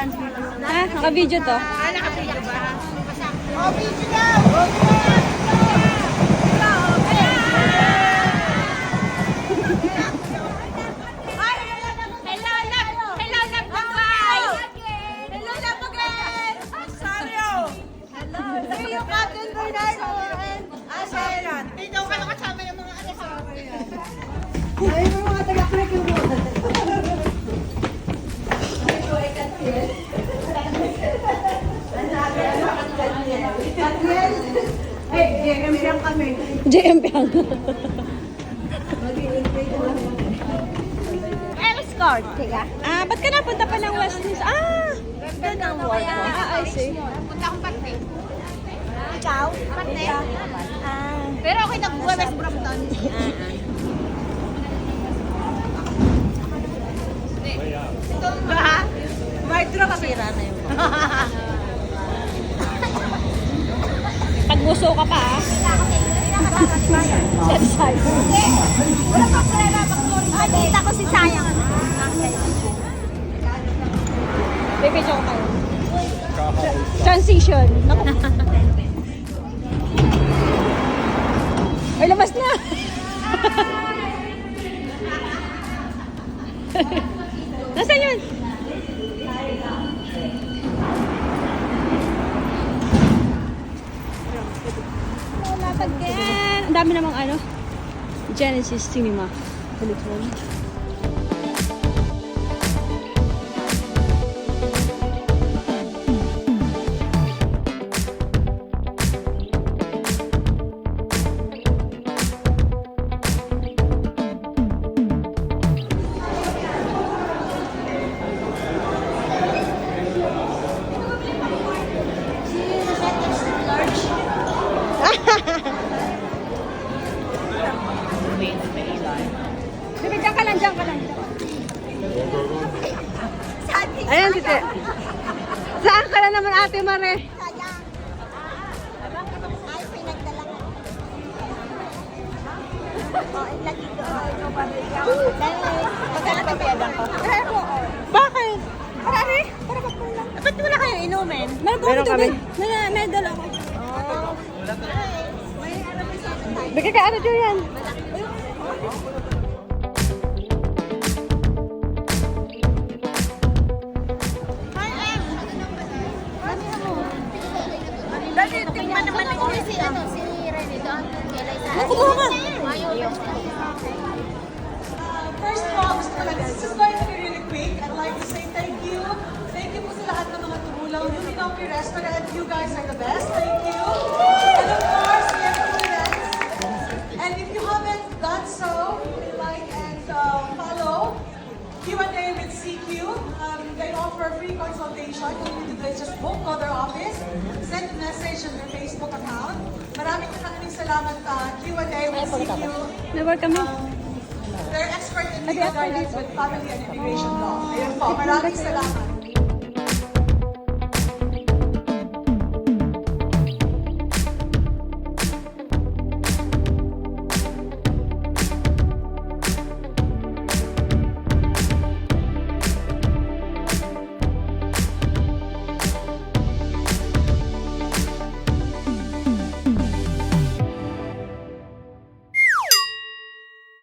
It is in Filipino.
Ha? Naka-video to? Naka-video ba? Oh, video daw! JM Piang. Escort, tiga. Ah, ba't ka napunta pa ng West News? Ah! Doon ang work ko. I see. Punta akong parte. Ikaw? Parte. Ah. Pero okay nagbuwa West Brompton. Ito ba? Martro ka. Sira na yung Pagbuso ka pa, ah. Set side. Wala pa pala makita ko si Sayang. May picture ko kayo. Transition. Naku. Ay, labas na! Nasaan yun? Wala pagkain. Ang dami namang ano. Genesis Cinema. Telephone. Bebe, dyan ka lang, dyan ka lang. Ayan, tite. Saan ka na naman, Ate Mare? Sayang. Ay, pinagdala ka. Oh, ilagay ko. Magkano ba piyadang ko? Bakit? Marami. Para magpulang. Ba't wala kayo inumin? Meron kami. May dala ko. Bigay ka ano dyan yan? Dali, tingnan naman ako si Rene doon. Kumuha ka. First of all, gusto ko lang, this is going to be really quick. I'd like to say thank you. Thank you po sa lahat ng mga tumulaw. Yung Inoki Restaurant, you guys are the best. Thank you. And of course, we have friends. And if you haven't done so, like and follow Q&A with CQ. They offer free consultation. All you need to do is just book, call their office, send a message on their Facebook account. Maraming salamat Q&A with CQ. Never kami. They're expert in legal guidance with family and immigration law. Ayun po, maraming salamat.